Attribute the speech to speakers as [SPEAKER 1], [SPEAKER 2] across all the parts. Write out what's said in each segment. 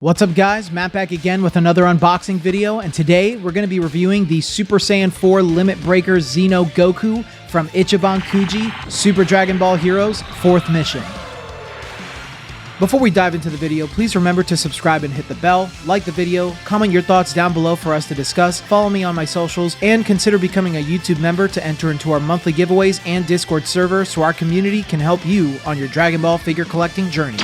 [SPEAKER 1] What's up guys, Matt back again with another unboxing video, and today we're going to be reviewing the Super Saiyan 4 Limit Breaker Xeno Goku from Ichiban Kuji, Super Dragon Ball Heroes 4th mission. Before we dive into the video, please remember to subscribe and hit the bell, like the video, comment your thoughts down below for us to discuss, follow me on my socials, and consider becoming a YouTube member to enter into our monthly giveaways and Discord server so our community can help you on your Dragon Ball figure collecting journey.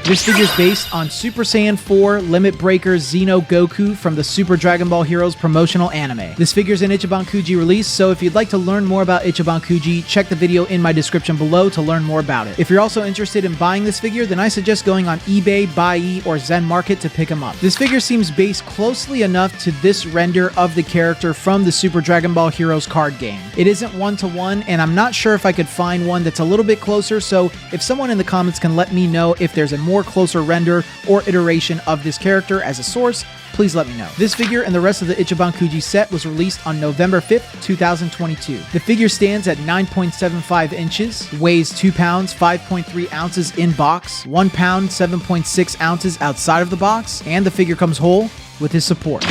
[SPEAKER 1] This figure is based on Super Saiyan 4 Limit Breaker Xeno Goku from the Super Dragon Ball Heroes promotional anime. This figure is an Ichiban Kuji release, so if you'd like to learn more about Ichiban Kuji, check the video in my description below to learn more about it. If you're also interested in buying this figure, then I suggest going on eBay, Buy, or Zen Market to pick him up. This figure seems based closely enough to this render of the character from the Super Dragon Ball Heroes card game. It isn't one-to-one, and I'm not sure if I could find one that's a little bit closer, so if someone in the comments can let me know if there's a more closer render or iteration of this character as a source, please let me know. This figure and the rest of the Ichiban Kuji set was released on November 5th, 2022. The figure stands at 9.75 inches, weighs 2 pounds, 5.3 ounces in box, 1 pound, 7.6 ounces outside of the box, and the figure comes whole with his support.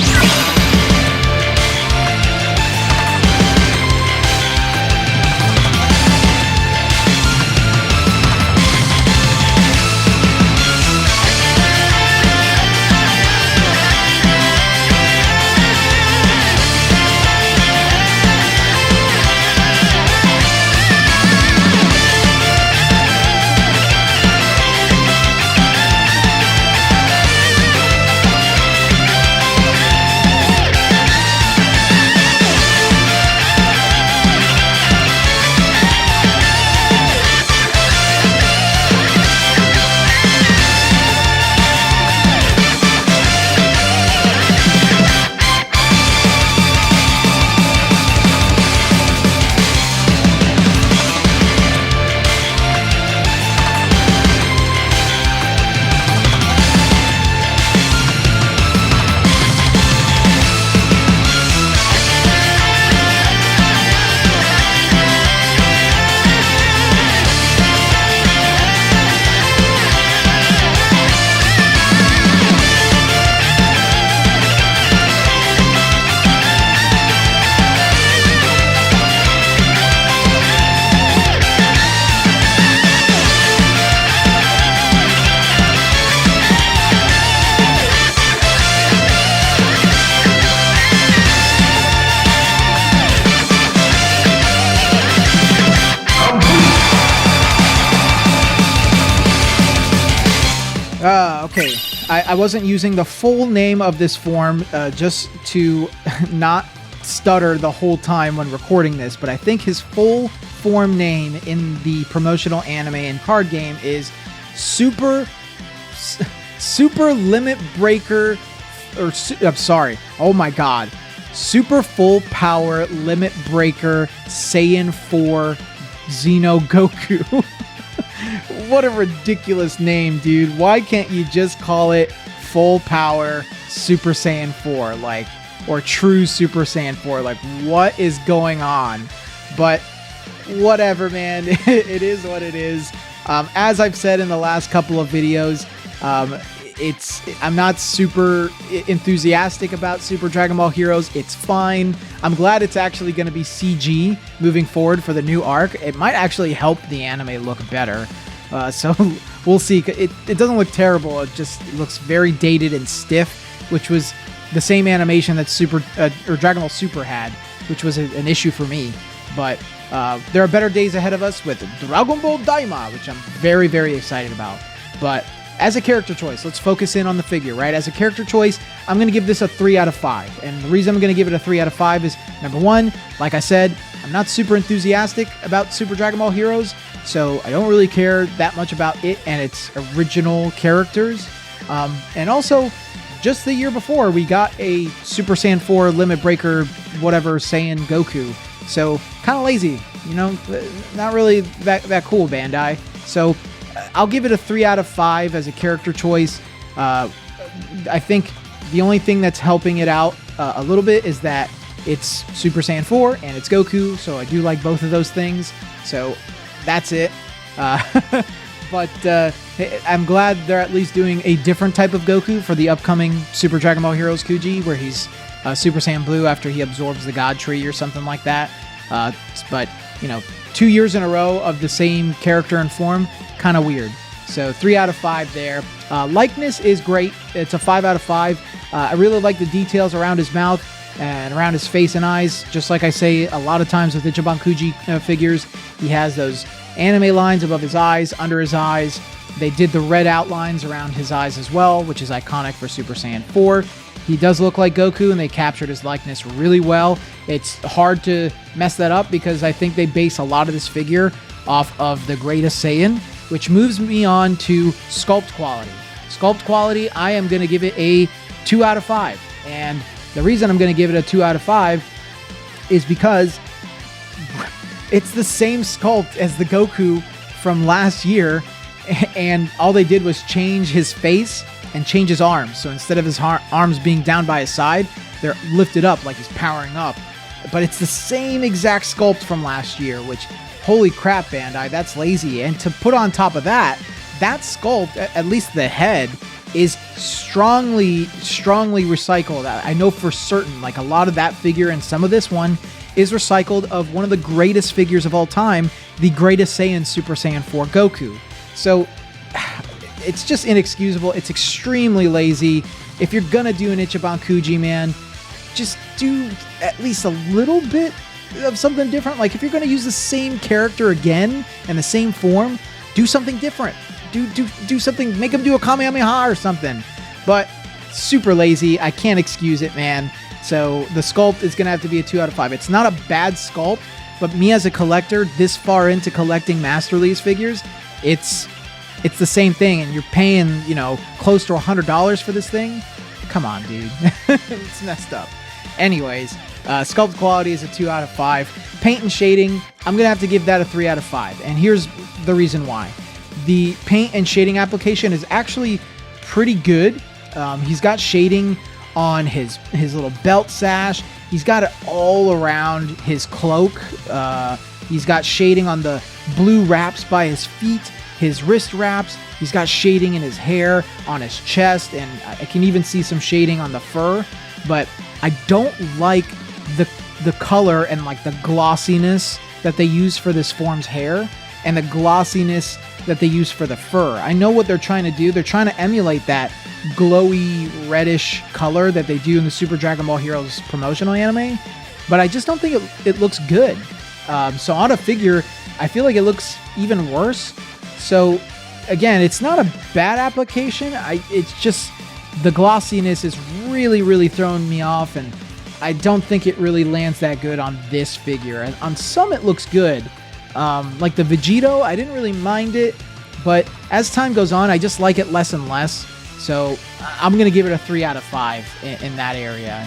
[SPEAKER 1] Okay, I wasn't using the full name of this form just to not stutter the whole time when recording this, but I think his full form name in the promotional anime and card game is Super Limit Breaker, I'm sorry, oh my god, Super Full Power Limit Breaker Saiyan 4 Xeno Goku. What a ridiculous name, dude. Why can't you just call it Full Power Super Saiyan 4, like, or True Super Saiyan 4? Like, what is going on? But whatever, man. It is what it is. As I've said in the last couple of videos, I'm not super enthusiastic about Super Dragon Ball Heroes. It's fine. I'm glad it's actually going to be CG moving forward for the new arc. It might actually help the anime look better. So we'll see. It doesn't look terrible. It just looks very dated and stiff, which was the same animation that Dragon Ball Super had, which was an issue for me. But there are better days ahead of us with Dragon Ball Daima, which I'm very, very excited about. But as a character choice, let's focus in on the figure, right? As a character choice, I'm going to give this a 3 out of 5. And the reason I'm going to give it a 3 out of 5 is, number one, like I said, I'm not super enthusiastic about Super Dragon Ball Heroes, so I don't really care that much about it and its original characters. And also, just the year before, we got a Super Saiyan 4 Limit Breaker, whatever, Saiyan Goku. So, kind of lazy, you know, not really that cool, Bandai. So, I'll give it a 3 out of 5 as a character choice. I think the only thing that's helping it out a little bit is that it's Super Saiyan 4 and it's Goku, so I do like both of those things. So, that's it. But I'm glad they're at least doing a different type of Goku for the upcoming Super Dragon Ball Heroes Kuji, where he's Super Saiyan Blue after he absorbs the God Tree or something like that. But, you know, 2 years in a row of the same character and form, kind of weird. So 3 out of 5 there. Likeness is great. It's a 5 out of 5. I really like the details around his mouth and around his face and eyes. Just like I say a lot of times with Ichiban Kuji figures, he has those anime lines above his eyes, under his eyes. They did the red outlines around his eyes as well, which is iconic for Super Saiyan 4. He does look like Goku, and they captured his likeness really well. It's hard to mess that up because I think they base a lot of this figure off of the Greatest Saiyan, which moves me on to sculpt quality. Sculpt quality, I am going to give it a 2 out of 5. And the reason I'm going to give it a 2 out of 5 is because it's the same sculpt as the Goku from last year, and all they did was change his face and change his arms. So instead of his arms being down by his side, they're lifted up like he's powering up. But it's the same exact sculpt from last year, which, holy crap, Bandai, that's lazy. And to put on top of that, that sculpt, at least the head, is strongly recycled. I know for certain, like a lot of that figure and some of this one is recycled of one of the greatest figures of all time, the Greatest Saiyan Super Saiyan 4 Goku. So it's just inexcusable. It's extremely lazy. If you're gonna do an Ichiban Kuji, man, just do at least a little bit of something different. Like if you're gonna use the same character again and the same form, do something different. Do something, make him do a Kamehameha or something. But super lazy. I can't excuse it, man. So the sculpt is going to have to be a 2 out of 5. It's not a bad sculpt, but me as a collector, this far into collecting Masterlise figures, it's the same thing, and you're paying, you know, close to $100 for this thing. Come on, dude. It's messed up. Anyways, sculpt quality is a 2 out of 5. Paint and shading, I'm going to have to give that a 3 out of 5. And here's the reason why. The paint and shading application is actually pretty good. He's got shading on his little belt sash. He's got it all around his cloak. He's got shading on the blue wraps by his feet, his wrist wraps. He's got shading in his hair, on his chest, and I can even see some shading on the fur. But I don't like the color and like the glossiness that they use for this form's hair and the glossiness that they use for the fur. I know what they're trying to do. They're trying to emulate that glowy reddish color that they do in the Super Dragon Ball Heroes promotional anime, but I just don't think it looks good. So on a figure, I feel like it looks even worse. So again, it's not a bad application. It's just the glossiness is really throwing me off, and I don't think it really lands that good on this figure. And on some it looks good. Like the Vegito, I didn't really mind it, but as time goes on, I just like it less and less. So I'm going to give it a 3 out of 5 in that area.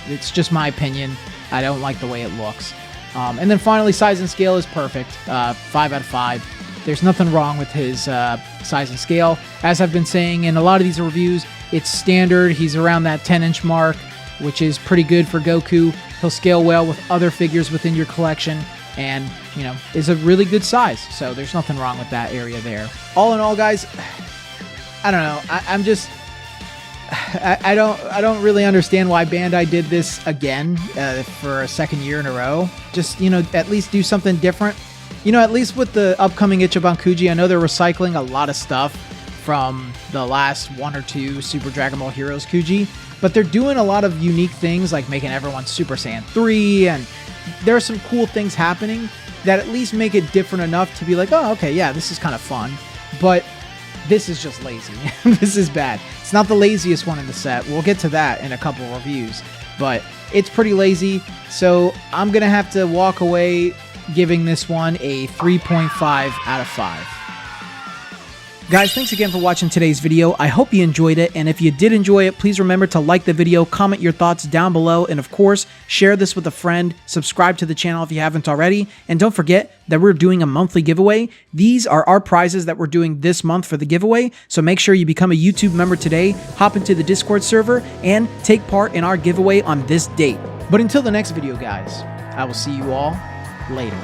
[SPEAKER 1] It's just my opinion. I don't like the way it looks. And then finally, size and scale is perfect. 5 out of 5. There's nothing wrong with his size and scale. As I've been saying in a lot of these reviews, it's standard. He's around that 10-inch mark, which is pretty good for Goku. He'll scale well with other figures within your collection, and, you know, is a really good size. So there's nothing wrong with that area there. All in all, guys, I don't know. I don't really understand why Bandai did this again for a second year in a row. Just, you know, at least do something different. You know, at least with the upcoming Ichiban Kuji, I know they're recycling a lot of stuff from the last 1 or 2 Super Dragon Ball Heroes Kuji, but they're doing a lot of unique things, like making everyone Super Saiyan 3, and there are some cool things happening that at least make it different enough to be like, oh, okay, yeah, this is kind of fun. But this is just lazy. This is bad. It's not the laziest one in the set. We'll get to that in a couple of reviews, but it's pretty lazy. So I'm going to have to walk away giving this one a 3.5 out of 5. Guys, thanks again for watching today's video. I hope you enjoyed it, and if you did enjoy it, please remember to like the video, comment your thoughts down below, and of course, share this with a friend, subscribe to the channel if you haven't already, and don't forget that we're doing a monthly giveaway. These are our prizes that we're doing this month for the giveaway, so make sure you become a YouTube member today, hop into the Discord server, and take part in our giveaway on this date. But until the next video, guys, I will see you all later.